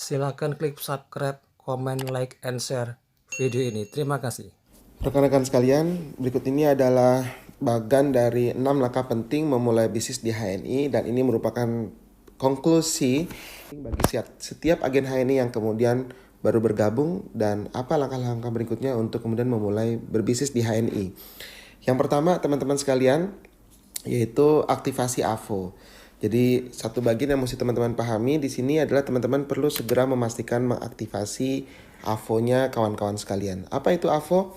Silakan klik subscribe, komen, like, and share video ini. Terima kasih. Rekan-rekan sekalian, berikut ini adalah bagian dari 6 langkah penting memulai bisnis di HNI, dan ini merupakan konklusi bagi setiap agen HNI yang kemudian baru bergabung, dan apa langkah-langkah berikutnya untuk kemudian memulai berbisnis di HNI. Yang pertama, teman-teman sekalian, yaitu aktivasi AVO. Jadi satu bagian yang mesti teman-teman pahami di sini adalah teman-teman perlu segera memastikan mengaktifasi AVO-nya kawan-kawan sekalian. Apa itu AVO?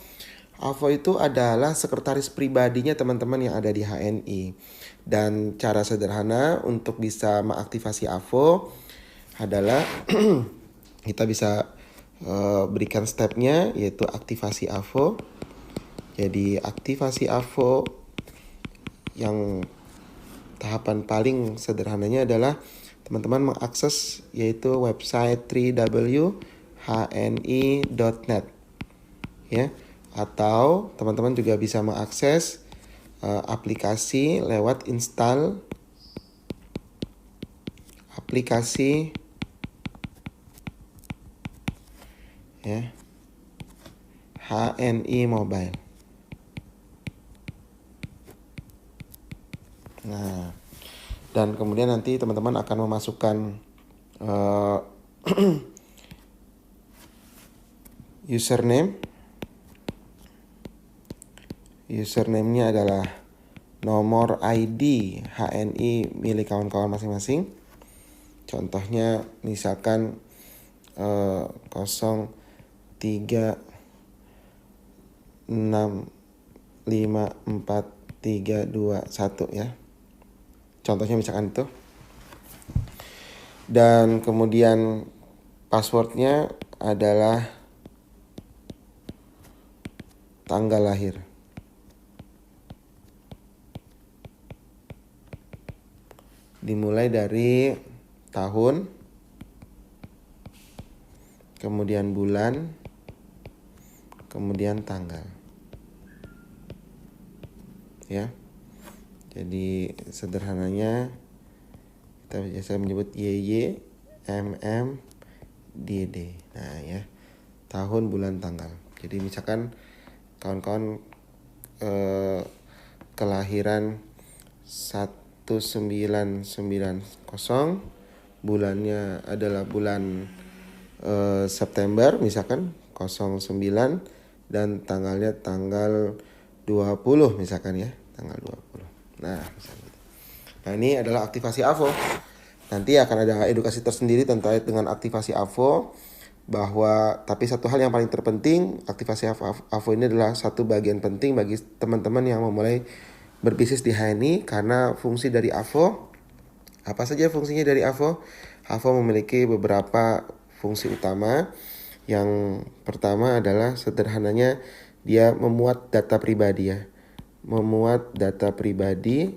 AVO itu adalah sekretaris pribadinya teman-teman yang ada di HNI. Dan cara sederhana untuk bisa mengaktifasi AVO adalah kita bisa berikan stepnya, yaitu aktivasi AVO. Jadi aktivasi AVO yang tahapan paling sederhananya adalah teman-teman mengakses yaitu website www.hni.net ya, atau teman-teman juga bisa mengakses aplikasi lewat install aplikasi ya, HNI Mobile. Nah, dan kemudian nanti teman-teman akan memasukkan username-nya adalah nomor ID HNI milik kawan-kawan masing-masing. Contohnya misalkan 03655431 ya. Contohnya misalkan itu. Dan kemudian passwordnya adalah tanggal lahir. Dimulai dari tahun, kemudian bulan, kemudian tanggal. Ya. Jadi sederhananya kita biasa menyebut YY, MM, DD. Nah ya, tahun, bulan, tanggal. Jadi misalkan kawan-kawan kelahiran 1990, bulannya adalah bulan September misalkan 09, dan tanggalnya tanggal 20 misalkan ya, tanggal 20. Nah, misalnya. Nah, ini adalah aktivasi AVO. Nanti akan ada edukasi tersendiri terkait dengan aktivasi AVO, tapi satu hal yang paling terpenting, aktivasi AVO ini adalah satu bagian penting bagi teman-teman yang memulai berbisnis di HNI, karena fungsi dari AVO, apa saja fungsinya dari AVO? AVO memiliki beberapa fungsi utama. Yang pertama adalah sederhananya dia memuat data pribadi ya. Memuat data pribadi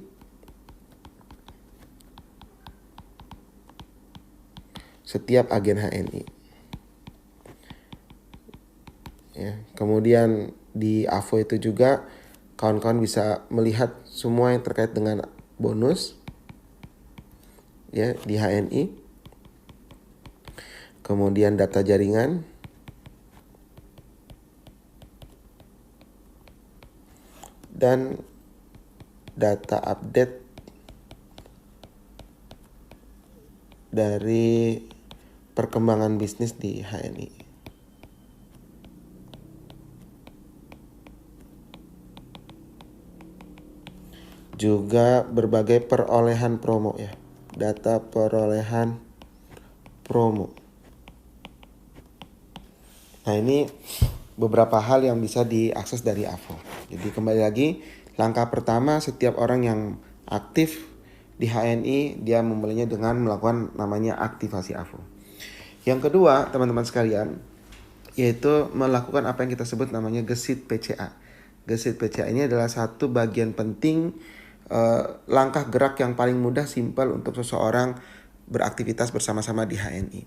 setiap agen HNI. Ya, kemudian di AVO itu juga kawan-kawan bisa melihat semua yang terkait dengan bonus ya di HNI. Kemudian data jaringan, dan data update dari perkembangan bisnis di HNI. Juga berbagai perolehan promo ya, data perolehan promo. Nah, ini beberapa hal yang bisa diakses dari AVO. Jadi kembali lagi, langkah pertama setiap orang yang aktif di HNI, dia memulainya dengan melakukan namanya aktivasi AVO. Yang kedua, teman-teman sekalian, yaitu melakukan apa yang kita sebut namanya gesit PCA. Gesit PCA ini adalah satu bagian penting, langkah gerak yang paling mudah, simpel untuk seseorang beraktivitas bersama-sama di HNI.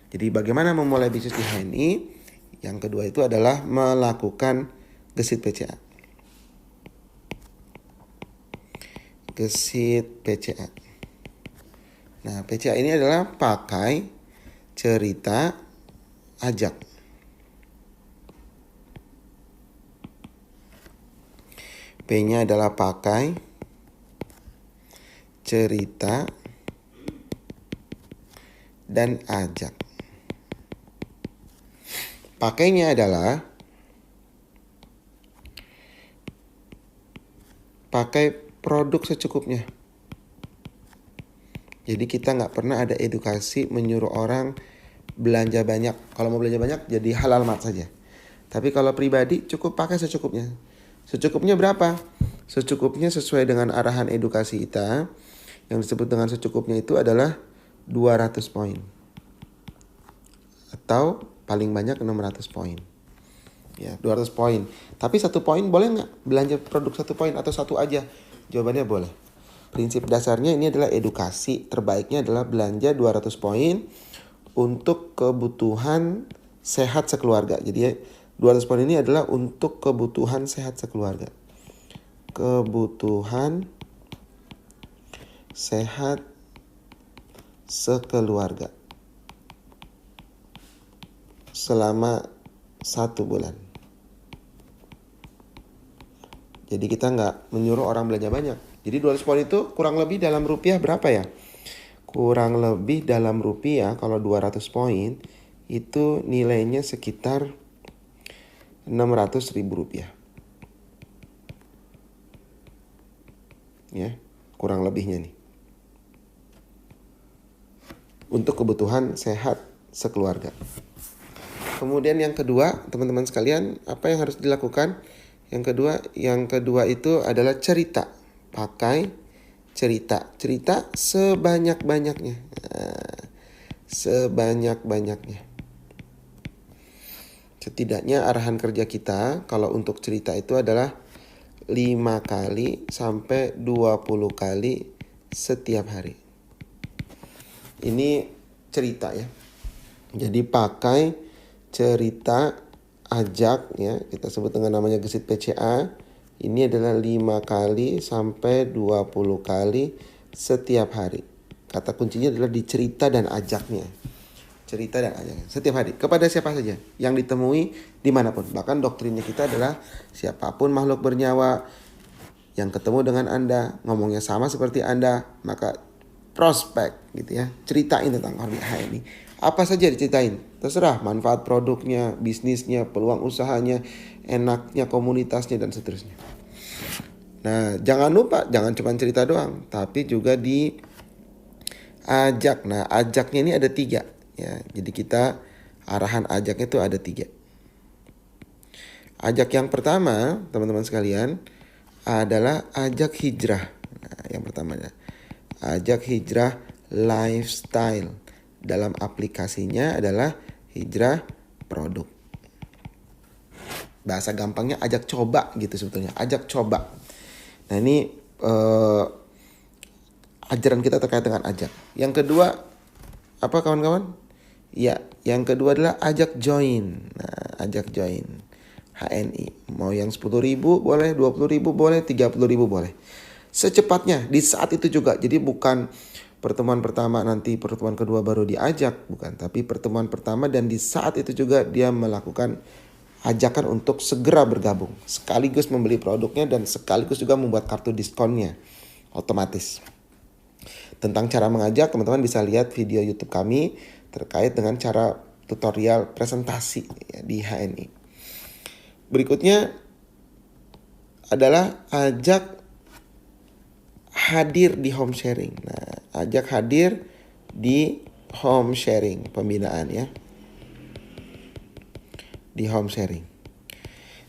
Jadi bagaimana memulai bisnis di HNI? Yang kedua itu adalah melakukan gesit PCA. Gesit PCA. Nah, PCA ini adalah pakai cerita, ajak. P-nya adalah pakai, cerita, dan ajak. Pakainya adalah pakai produk secukupnya. Jadi kita nggak pernah ada edukasi menyuruh orang belanja banyak. Kalau mau belanja banyak jadi halal mart saja. Tapi kalau pribadi cukup pakai secukupnya. Secukupnya berapa? Secukupnya sesuai dengan arahan edukasi kita. Yang disebut dengan secukupnya itu adalah 200 poin. Atau paling banyak 600 poin. Ya, 200 poin. Tapi 1 poin boleh nggak belanja produk 1 poin atau 1 aja? Jawabannya boleh. Prinsip dasarnya ini adalah edukasi. Terbaiknya adalah belanja 200 poin untuk kebutuhan sehat sekeluarga. Jadi 200 poin ini adalah untuk kebutuhan sehat sekeluarga. Kebutuhan sehat sekeluarga. Selama 1 bulan. Jadi kita nggak menyuruh orang belanja banyak. Jadi 200 poin itu kurang lebih dalam rupiah berapa ya? Kurang lebih dalam rupiah kalau 200 poin itu nilainya sekitar 600.000 rupiah. Ya, kurang lebihnya nih. Untuk kebutuhan sehat sekeluarga. Kemudian yang kedua, teman-teman sekalian, apa yang harus dilakukan? Yang kedua itu adalah cerita. Pakai cerita. Cerita sebanyak-banyaknya. Sebanyak-banyaknya. Setidaknya arahan kerja kita kalau untuk cerita itu adalah 5 kali sampai 20 kali setiap hari. Ini cerita ya. Jadi pakai cerita, ajak ya, kita sebut dengan namanya gesit PCA. Ini adalah 5 kali sampai 20 kali setiap hari. Kata kuncinya adalah di cerita dan ajaknya. Cerita dan ajaknya setiap hari. Kepada siapa saja yang ditemui dimanapun. Bahkan doktrinnya kita adalah siapapun makhluk bernyawa yang ketemu dengan Anda, ngomongnya sama seperti Anda, maka prospek gitu ya. Ceritain tentang Orbit HNI. Apa saja diceritain. Terserah manfaat produknya, bisnisnya, peluang usahanya, enaknya komunitasnya dan seterusnya. Nah, jangan lupa, jangan cuma cerita doang, tapi juga diajak. Nah, ajaknya ini ada 3 ya. Jadi kita arahan ajaknya itu ada 3. Ajak yang pertama, teman-teman sekalian, adalah ajak hijrah. Nah, yang pertamanya ajak hijrah lifestyle. Dalam aplikasinya adalah hijrah produk. Bahasa gampangnya ajak coba gitu sebetulnya. Ajak coba. Nah ini ajaran kita terkait dengan ajak. Yang kedua apa kawan-kawan? Ya, yang kedua adalah ajak join. Nah, ajak join HNI. Mau yang 10.000 boleh, 20.000 boleh, 30.000 boleh. Secepatnya di saat itu juga. Jadi bukan pertemuan pertama nanti pertemuan kedua baru diajak, bukan, tapi pertemuan pertama dan di saat itu juga dia melakukan ajakan untuk segera bergabung, sekaligus membeli produknya dan sekaligus juga membuat kartu diskonnya otomatis. Tentang cara mengajak, teman-teman bisa lihat video YouTube kami terkait dengan cara tutorial presentasi ya, di HNI. Berikutnya adalah ajak hadir di home sharing. Nah, ajak hadir di home sharing pembinaan ya. Di home sharing.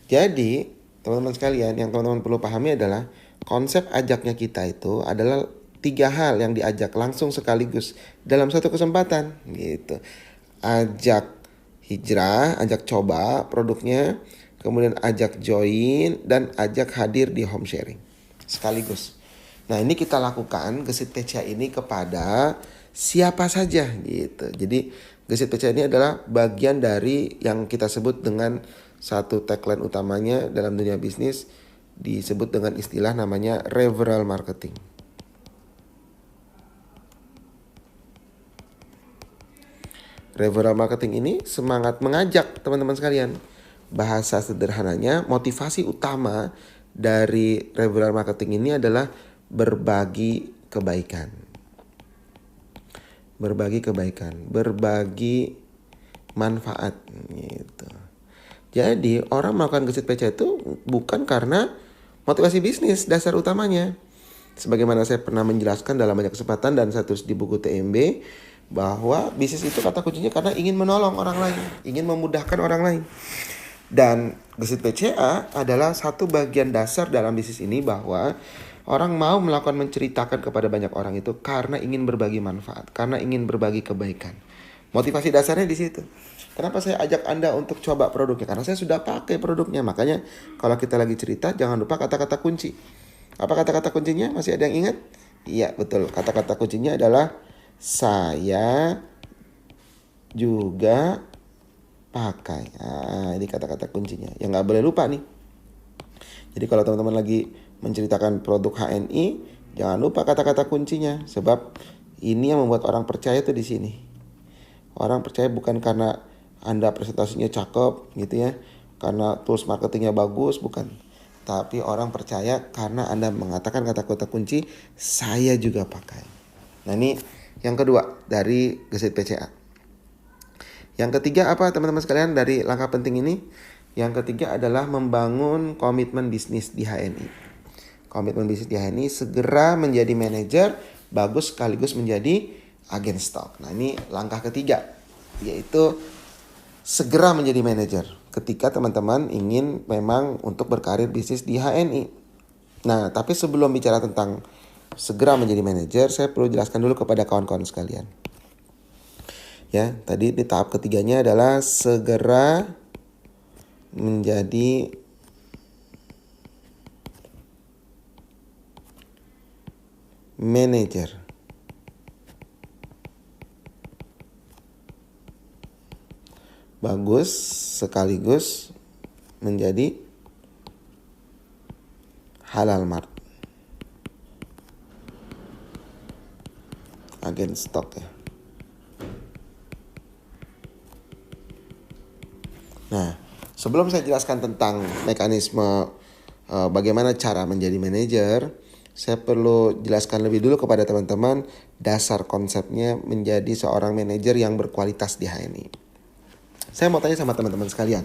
Jadi, teman-teman sekalian, yang teman-teman perlu pahami adalah konsep ajaknya kita itu adalah 3 hal yang diajak langsung sekaligus dalam satu kesempatan gitu. Ajak hijrah, ajak coba produknya, kemudian ajak join dan ajak hadir di home sharing sekaligus. Nah, ini kita lakukan gesit PCA ini kepada siapa saja gitu. Jadi gesit PCA ini adalah bagian dari yang kita sebut dengan satu tagline utamanya dalam dunia bisnis, disebut dengan istilah namanya referral marketing. Referral marketing ini semangat mengajak teman-teman sekalian. Bahasa sederhananya, motivasi utama dari referral marketing ini adalah berbagi kebaikan. Berbagi kebaikan, berbagi manfaat gitu. Jadi orang melakukan gesit PC itu bukan karena motivasi bisnis dasar utamanya. Sebagaimana saya pernah menjelaskan dalam banyak kesempatan dan saya tulis di buku TMB, bahwa bisnis itu kata kuncinya karena ingin menolong orang lain, ingin memudahkan orang lain. Dan gesit PCA adalah satu bagian dasar dalam bisnis ini, bahwa orang mau melakukan menceritakan kepada banyak orang itu karena ingin berbagi manfaat, karena ingin berbagi kebaikan. Motivasi dasarnya di situ. Kenapa saya ajak Anda untuk coba produknya? Karena saya sudah pakai produknya. Makanya kalau kita lagi cerita, jangan lupa kata-kata kunci. Apa kata-kata kuncinya? Masih ada yang ingat? Iya, betul. Kata-kata kuncinya adalah saya juga pakai. Ini kata-kata kuncinya. Yang nggak boleh lupa nih. Jadi kalau teman-teman lagi menceritakan produk HNI, jangan lupa kata-kata kuncinya. Sebab ini yang membuat orang percaya tuh di sini. Orang percaya bukan karena Anda presentasinya cakep gitu ya, karena tools marketingnya bagus, bukan. Tapi orang percaya karena Anda mengatakan kata-kata kunci, saya juga pakai. Nah ini yang kedua dari gesit PCA. Yang ketiga apa teman-teman sekalian dari langkah penting ini? Yang ketiga adalah membangun komitmen bisnis di HNI. Komitmen bisnis di HNI, segera menjadi manajer, bagus sekaligus menjadi agen stok. Nah ini langkah ketiga, yaitu segera menjadi manajer ketika teman-teman ingin memang untuk berkarir bisnis di HNI. Nah tapi sebelum bicara tentang segera menjadi manajer, saya perlu jelaskan dulu kepada kawan-kawan sekalian. Ya, tadi di tahap ketiganya adalah segera menjadi manajer. Bagus sekaligus menjadi halal mart, agen stok ya. Nah, sebelum saya jelaskan tentang mekanisme bagaimana cara menjadi manajer, saya perlu jelaskan lebih dulu kepada teman-teman dasar konsepnya menjadi seorang manajer yang berkualitas di HNI. Saya mau tanya sama teman-teman sekalian,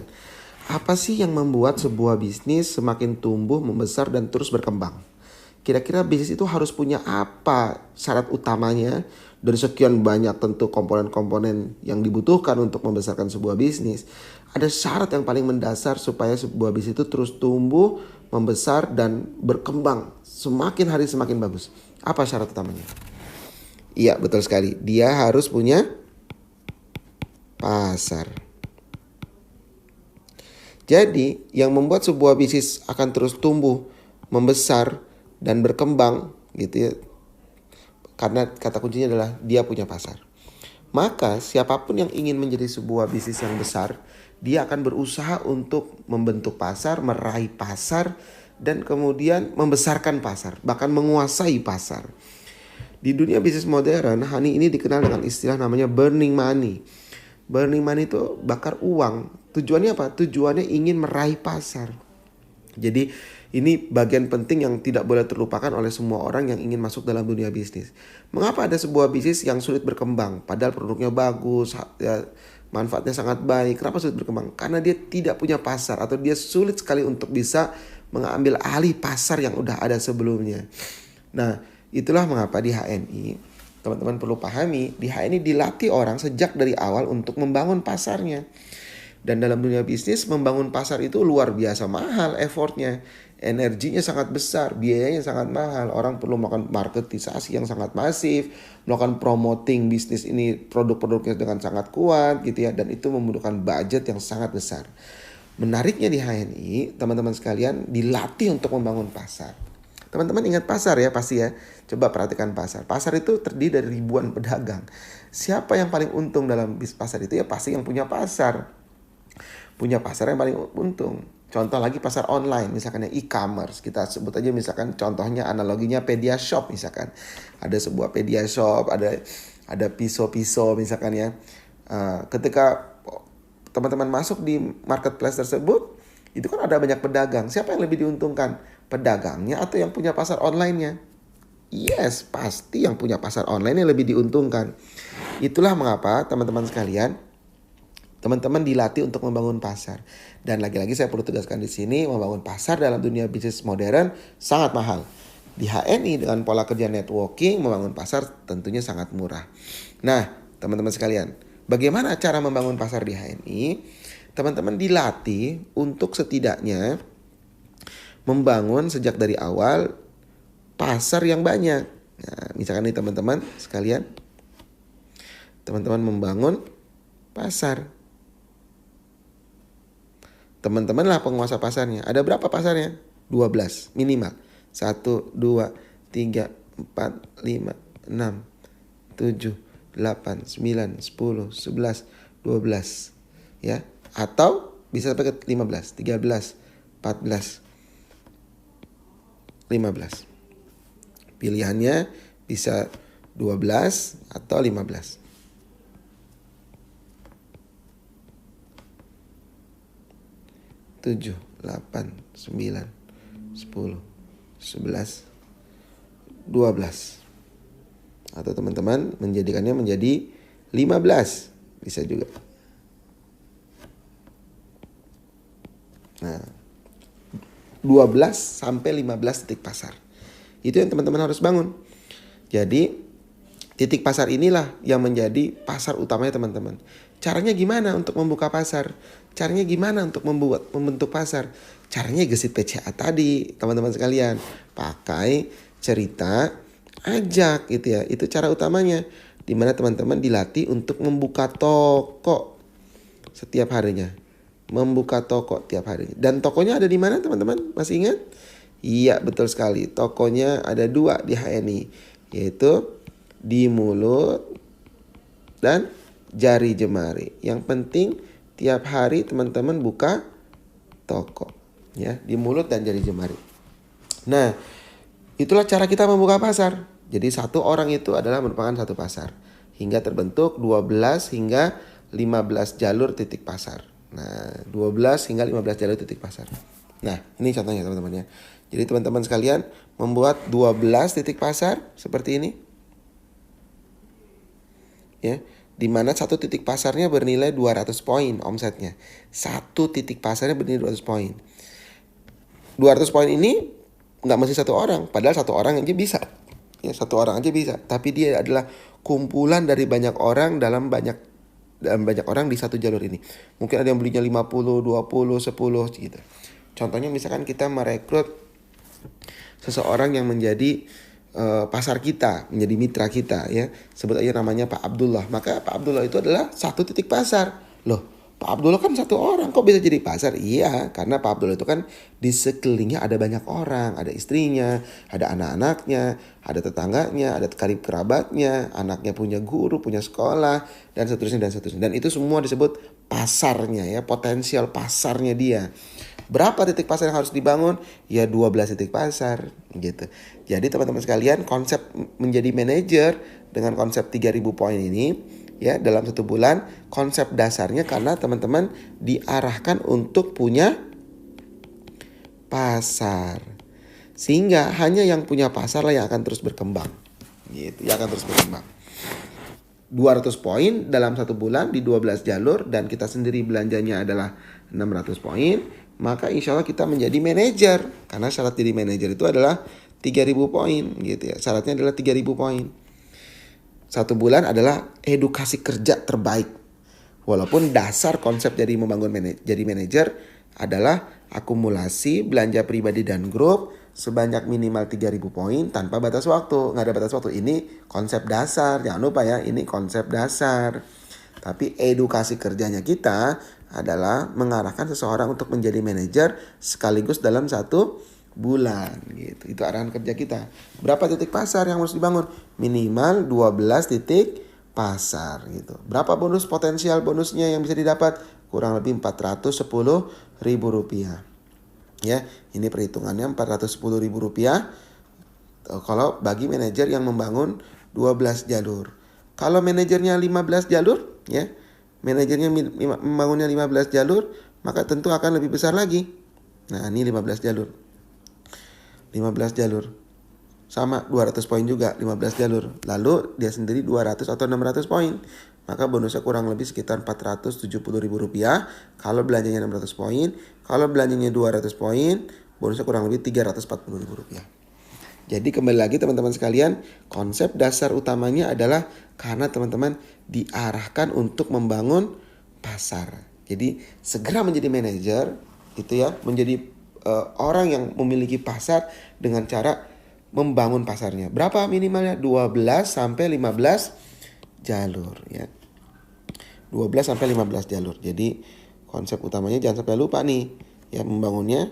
apa sih yang membuat sebuah bisnis semakin tumbuh, membesar, dan terus berkembang? Kira-kira bisnis itu harus punya apa syarat utamanya? Dari sekian banyak tentu komponen-komponen yang dibutuhkan untuk membesarkan sebuah bisnis, ada syarat yang paling mendasar supaya sebuah bisnis itu terus tumbuh, membesar, dan berkembang semakin hari semakin bagus. Apa syarat utamanya? Iya, betul sekali. Dia harus punya pasar. Jadi yang membuat sebuah bisnis akan terus tumbuh, membesar, dan berkembang gitu ya, karena kata kuncinya adalah dia punya pasar. Maka siapapun yang ingin menjadi sebuah bisnis yang besar, dia akan berusaha untuk membentuk pasar, meraih pasar, dan kemudian membesarkan pasar, bahkan menguasai pasar. Di dunia bisnis modern, Hani ini dikenal dengan istilah namanya burning money. Burning money itu bakar uang. Tujuannya apa? Tujuannya ingin meraih pasar. Jadi ini bagian penting yang tidak boleh terlupakan oleh semua orang yang ingin masuk dalam dunia bisnis. Mengapa ada sebuah bisnis yang sulit berkembang? Padahal produknya bagus, ya, manfaatnya sangat baik. Kenapa sulit berkembang? Karena dia tidak punya pasar atau dia sulit sekali untuk bisa mengambil alih pasar yang udah ada sebelumnya. Nah, itulah mengapa di HNI, teman-teman perlu pahami, di HNI dilatih orang sejak dari awal untuk membangun pasarnya. Dan dalam dunia bisnis membangun pasar itu luar biasa mahal effortnya. Energinya sangat besar, biayanya sangat mahal. Orang perlu melakukan marketisasi yang sangat masif, melakukan promoting bisnis ini, produk-produknya dengan sangat kuat gitu ya. Dan itu membutuhkan budget yang sangat besar. Menariknya di HNI, teman-teman sekalian dilatih untuk membangun pasar. Teman-teman ingat pasar ya pasti ya. Coba perhatikan pasar. Pasar itu terdiri dari ribuan pedagang. Siapa yang paling untung dalam bisnis pasar itu? Ya pasti yang punya pasar. Punya pasar yang paling untung. Contoh lagi pasar online, misalkan e-commerce. Kita sebut aja misalkan contohnya analoginya PediaShop misalkan. Ada sebuah PediaShop, ada pisau-pisau misalkan ya. Ketika teman-teman masuk di marketplace tersebut, itu kan ada banyak pedagang. Siapa yang lebih diuntungkan? Pedagangnya atau yang punya pasar online-nya? Yes, pasti yang punya pasar online yang lebih diuntungkan. Itulah mengapa teman-teman sekalian, teman-teman dilatih untuk membangun pasar. Dan lagi-lagi saya perlu tegaskan di sini, membangun pasar dalam dunia bisnis modern sangat mahal. Di HNI dengan pola kerja networking, membangun pasar tentunya sangat murah. Nah, teman-teman sekalian, bagaimana cara membangun pasar di HNI? Teman-teman dilatih untuk setidaknya membangun sejak dari awal pasar yang banyak. Nah, misalkan nih teman-teman sekalian, teman-teman membangun pasar. Teman-teman lah penguasa pasarnya. Ada berapa pasarnya? 12 minimal. 1, 2, 3, 4, 5, 6, 7, 8, 9, 10, 11, 12. Ya, atau bisa sampai ke 15, 13, 14, 15. Pilihannya bisa 12 atau 15. 7, 8, 9, 10, 11, 12. Atau teman-teman menjadikannya menjadi 15. Bisa juga. Nah, 12 sampai 15 titik pasar. Itu yang teman-teman harus bangun. Jadi titik pasar inilah yang menjadi pasar utamanya teman-teman. Caranya gimana untuk membuka pasar? Caranya gimana untuk membentuk pasar? Caranya gesit PCA tadi, teman-teman sekalian. Pakai cerita, ajak gitu ya. Itu cara utamanya. Dimana teman-teman dilatih untuk membuka toko setiap harinya. Membuka toko tiap harinya. Dan tokonya ada di mana teman-teman? Masih ingat? Iya, betul sekali. Tokonya ada 2 di HNI. Yaitu di mulut dan jari jemari. Yang penting tiap hari teman-teman buka toko. Ya, di mulut dan jari jemari. Nah, itulah cara kita membuka pasar. Jadi satu orang itu adalah merupakan satu pasar. Hingga terbentuk 12 hingga 15 jalur titik pasar. Nah, 12 hingga 15 jalur titik pasar. Nah, ini contohnya teman-teman ya. Jadi teman-teman sekalian membuat 12 titik pasar seperti ini. Ya, di mana satu titik pasarnya bernilai 200 poin omsetnya. Satu titik pasarnya bernilai 200 poin. 200 poin ini nggak mesti satu orang, padahal satu orang aja bisa. Ya, satu orang aja bisa, tapi dia adalah kumpulan dari banyak orang dalam banyak orang di satu jalur ini. Mungkin ada yang belinya 50, 20, 10 gitu. Contohnya misalkan kita merekrut seseorang yang menjadi pasar kita, menjadi mitra kita ya. Sebut aja namanya Pak Abdullah. Maka Pak Abdullah itu adalah satu titik pasar. Loh, Pak Abdullah kan satu orang, kok bisa jadi pasar? Iya, karena Pak Abdullah itu kan di sekelilingnya ada banyak orang. Ada istrinya, ada anak-anaknya, ada tetangganya, ada karib kerabatnya, anaknya punya guru, punya sekolah, dan seterusnya dan seterusnya. Dan itu semua disebut pasarnya ya, potensial pasarnya dia. Berapa titik pasar yang harus dibangun? Ya 12 titik pasar gitu. Jadi teman-teman sekalian, konsep menjadi manajer dengan konsep 3.000 poin ini ya dalam 1 bulan, konsep dasarnya karena teman-teman diarahkan untuk punya pasar. Sehingga hanya yang punya pasar lah yang akan terus berkembang. Gitu, yang akan terus berkembang. 200 poin dalam 1 bulan di 12 jalur dan kita sendiri belanjanya adalah 600 poin. Maka insya Allah kita menjadi manajer. Karena syarat jadi manajer itu adalah 3.000 poin gitu ya. Syaratnya adalah 3.000 poin. 1 bulan adalah edukasi kerja terbaik. Walaupun dasar konsep jadi membangun jadi manajer adalah akumulasi belanja pribadi dan grup sebanyak minimal 3.000 poin tanpa batas waktu. Nggak ada batas waktu. Ini konsep dasar. Jangan lupa ya, ini konsep dasar. Tapi edukasi kerjanya kita adalah mengarahkan seseorang untuk menjadi manajer sekaligus dalam 1 bulan gitu. Itu arahan kerja kita. Berapa titik pasar yang harus dibangun? Minimal 12 titik pasar gitu. Berapa bonus potensial bonusnya yang bisa didapat? Kurang lebih Rp410.000. Ya, ini perhitungannya Rp410.000 kalau bagi manajer yang membangun 12 jalur. Kalau manajernya 15 jalur ya, manajernya membangunnya 15 jalur, maka tentu akan lebih besar lagi. Nah, ini 15 jalur. 15 jalur. Sama 200 poin juga, 15 jalur. Lalu dia sendiri 200 atau 600 poin. Maka bonusnya kurang lebih sekitar Rp470.000 kalau belanjanya 600 poin. Kalau belanjanya 200 poin, bonusnya kurang lebih Rp340.000. Jadi kembali lagi teman-teman sekalian, konsep dasar utamanya adalah karena teman-teman diarahkan untuk membangun pasar. Jadi segera menjadi manajer, itu ya, menjadi orang yang memiliki pasar dengan cara membangun pasarnya. Berapa minimalnya? 12 sampai 15 jalur ya. 12 sampai 15 jalur. Jadi konsep utamanya jangan sampai lupa nih ya, membangunnya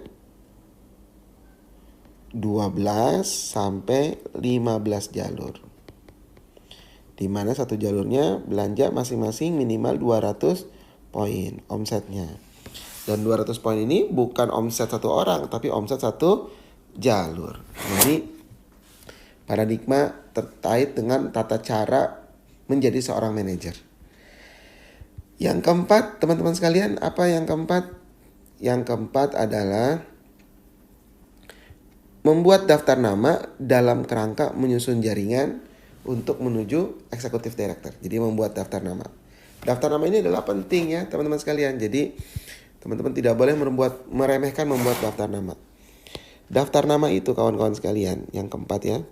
12 sampai 15 jalur. Di mana satu jalurnya belanja masing-masing minimal 200 poin omsetnya. Dan 200 poin ini bukan omset satu orang, tapi omset satu jalur. Jadi paradigma terkait dengan tata cara menjadi seorang manajer. Yang keempat, teman-teman sekalian, apa yang keempat? Yang keempat adalah membuat daftar nama dalam kerangka menyusun jaringan untuk menuju eksekutif director. Jadi membuat daftar nama. Daftar nama ini adalah penting ya teman-teman sekalian. Jadi teman-teman tidak boleh meremehkan membuat daftar nama. Daftar nama itu kawan-kawan sekalian, yang keempat ya,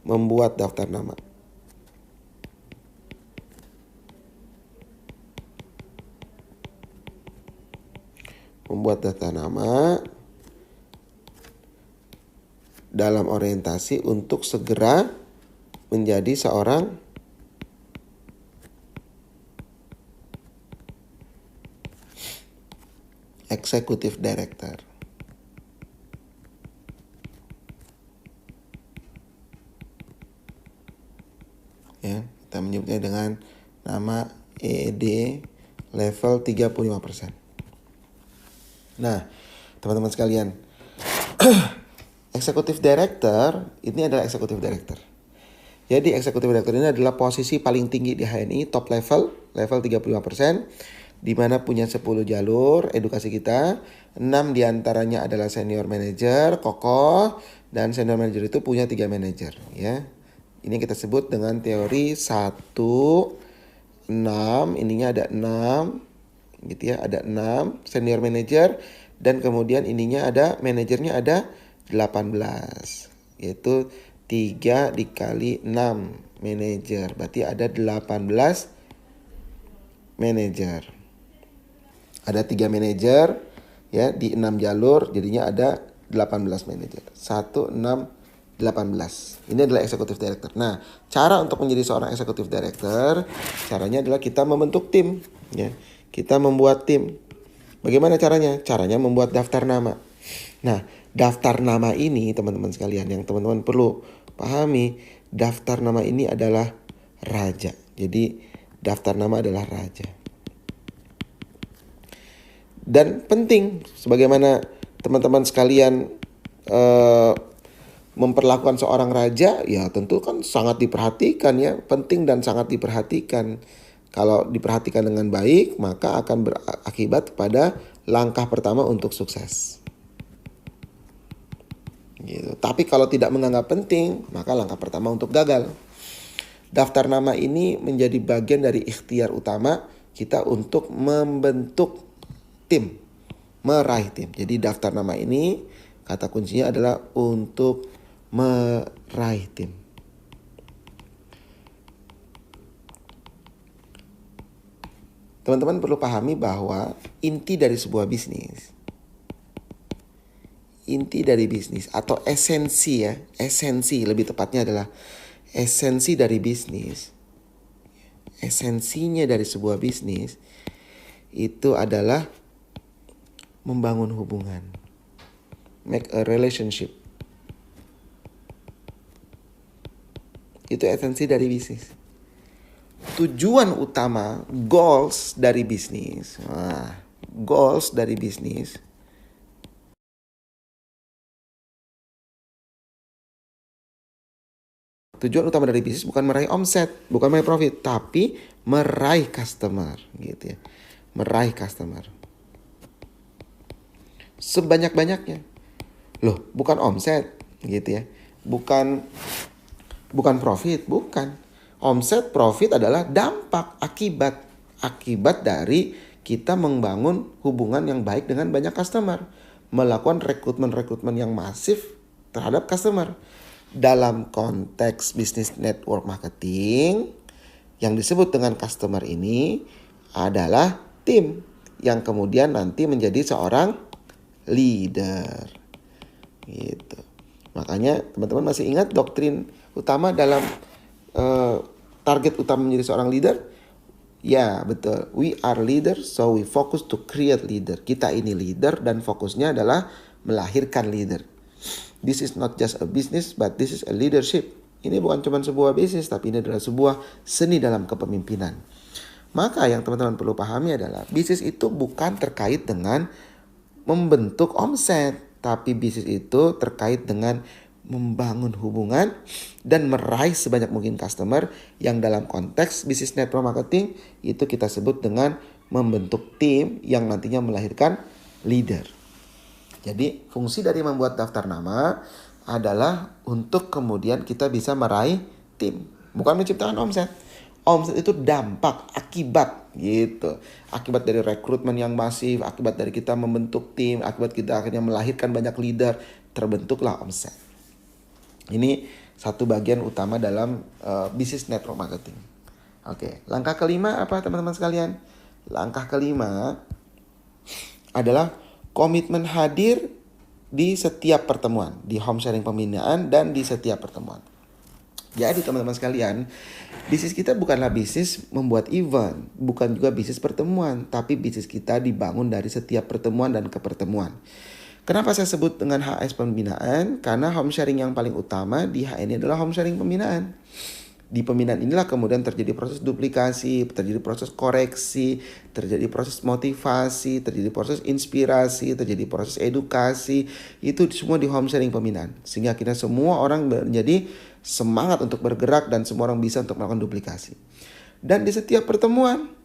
membuat daftar nama. Membuat daftar nama dalam orientasi untuk segera menjadi seorang eksekutif director. Ya, kita menyebutnya dengan nama EED level 35%. Nah, teman-teman sekalian, eksekutif director ini adalah eksekutif director. Jadi eksekutif director ini adalah posisi paling tinggi di HNI, top level 35%, di mana punya 10 jalur edukasi kita. 6 diantaranya adalah senior manager, kokoh, dan senior manager itu punya 3 manager ya. Ini kita sebut dengan teori 1, 6, ininya ada 6 gitu ya, ada 6 senior manager, dan kemudian ininya ada manajernya ada 18, yaitu 3 dikali 6 manajer, berarti ada 18 manajer. Ada 3 manajer ya di 6 jalur, jadinya ada 18 manajer. 1, 6, 18. Ini adalah eksekutif director. Nah, cara untuk menjadi seorang eksekutif director, caranya adalah kita membentuk tim ya. Kita membuat tim. Bagaimana caranya? Caranya membuat daftar nama. Nah, daftar nama ini teman-teman sekalian, yang teman-teman perlu pahami, daftar nama ini adalah raja. Jadi daftar nama adalah raja. Dan penting, sebagaimana teman-teman sekalian memperlakukan seorang raja, ya tentu kan sangat diperhatikan ya, penting dan sangat diperhatikan. Kalau diperhatikan dengan baik, maka akan berakibat pada langkah pertama untuk sukses. Gitu. Tapi kalau tidak menganggap penting, maka langkah pertama untuk gagal. Daftar nama ini menjadi bagian dari ikhtiar utama kita untuk membentuk tim, meraih tim. Jadi daftar nama ini kata kuncinya adalah untuk meraih tim. Teman-teman perlu pahami bahwa inti dari sebuah bisnis, inti dari bisnis atau esensi ya, esensi lebih tepatnya adalah esensi dari bisnis. Esensinya dari sebuah bisnis itu adalah membangun hubungan, make a relationship. Itu esensi dari bisnis. Tujuan utama, goals dari bisnis. Nah, goals dari bisnis tujuan utama dari bisnis bukan meraih omset, bukan meraih profit, tapi meraih customer gitu ya. Meraih customer sebanyak-banyaknya. Loh, bukan omset gitu ya. Bukan profit, bukan. Omset, profit adalah dampak, akibat dari kita membangun hubungan yang baik dengan banyak customer, melakukan rekrutmen yang masif terhadap customer. Dalam konteks bisnis network marketing, yang disebut dengan customer ini adalah tim yang kemudian nanti menjadi seorang leader. Gitu. Makanya teman-teman masih ingat doktrin utama dalam target utama menjadi seorang leader? Ya, betul. We are leader, so we focus to create leader. Kita ini leader dan fokusnya adalah melahirkan leader. This is not just a business, but this is a leadership. Ini bukan cuma sebuah bisnis, tapi ini adalah sebuah seni dalam kepemimpinan. Maka yang teman-teman perlu pahami adalah bisnis itu bukan terkait dengan membentuk omset, tapi bisnis itu terkait dengan membangun hubungan dan meraih sebanyak mungkin customer, yang dalam konteks bisnis network marketing itu kita sebut dengan membentuk tim yang nantinya melahirkan leader. Jadi fungsi dari membuat daftar nama adalah untuk kemudian kita bisa meraih tim, bukan menciptakan omset. Omset itu dampak, akibat gitu. Akibat dari rekrutmen yang masif, akibat dari kita membentuk tim, akibat kita akhirnya melahirkan banyak leader, terbentuklah omset. Ini satu bagian utama dalam bisnis network marketing. Oke, langkah kelima apa teman-teman sekalian? Langkah kelima adalah komitmen hadir di setiap pertemuan, di home sharing pembinaan dan di setiap pertemuan. Jadi teman-teman sekalian, bisnis kita bukanlah bisnis membuat event, bukan juga bisnis pertemuan, tapi bisnis kita dibangun dari setiap pertemuan dan kepertemuan. Kenapa saya sebut dengan HS pembinaan? Karena home sharing yang paling utama di HN adalah home sharing pembinaan. Di pembinaan inilah kemudian terjadi proses duplikasi, terjadi proses koreksi, terjadi proses motivasi, terjadi proses inspirasi, terjadi proses edukasi. Itu semua di home sharing pembinaan. Sehingga akhirnya semua orang menjadi semangat untuk bergerak dan semua orang bisa untuk melakukan duplikasi. Dan di setiap pertemuan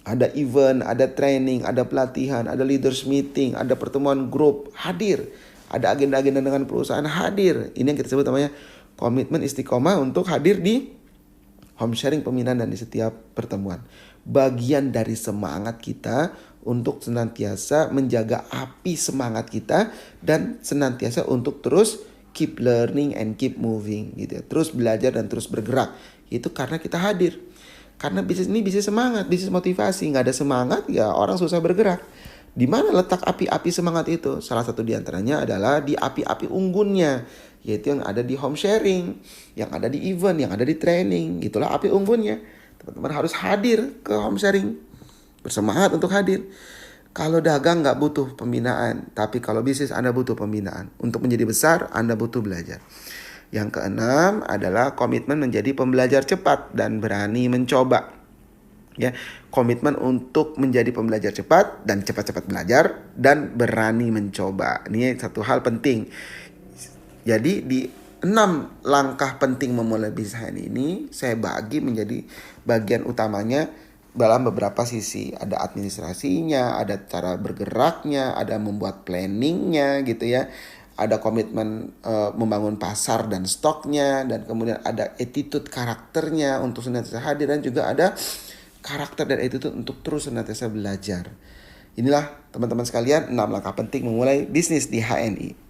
ada event, ada training, ada pelatihan, ada leaders meeting, ada pertemuan grup, hadir. Ada agenda-agenda dengan perusahaan, hadir. Ini yang kita sebut namanya komitmen istiqomah untuk hadir di home sharing pembinaan dan di setiap pertemuan. Bagian dari semangat kita untuk senantiasa menjaga api semangat kita dan senantiasa untuk terus keep learning and keep moving gitu ya. Terus belajar dan terus bergerak. Itu karena kita hadir. Karena bisnis ini bisnis semangat, bisnis motivasi. Nggak ada semangat ya orang susah bergerak. Di mana letak api-api semangat itu? Salah satu diantaranya adalah di api-api unggunnya, yaitu yang ada di home sharing, yang ada di event, yang ada di training. Itulah api unggunnya. Teman-teman harus hadir ke home sharing, bersemangat untuk hadir. Kalau dagang nggak butuh pembinaan, tapi kalau bisnis Anda butuh pembinaan. Untuk menjadi besar Anda butuh belajar. Yang keenam adalah komitmen menjadi pembelajar cepat dan berani mencoba. Ya, komitmen untuk menjadi pembelajar cepat dan cepat-cepat belajar dan berani mencoba. Ini satu hal penting. Jadi di 6 langkah penting memulai bisnis ini saya bagi menjadi bagian utamanya dalam beberapa sisi. Ada administrasinya, ada cara bergeraknya, ada membuat planningnya gitu ya. Ada komitmen membangun pasar dan stoknya, dan kemudian ada attitude karakternya untuk senantiasa hadir, dan juga ada karakter dan attitude untuk terus senantiasa belajar. Inilah teman-teman sekalian 6 langkah penting memulai bisnis di HNI.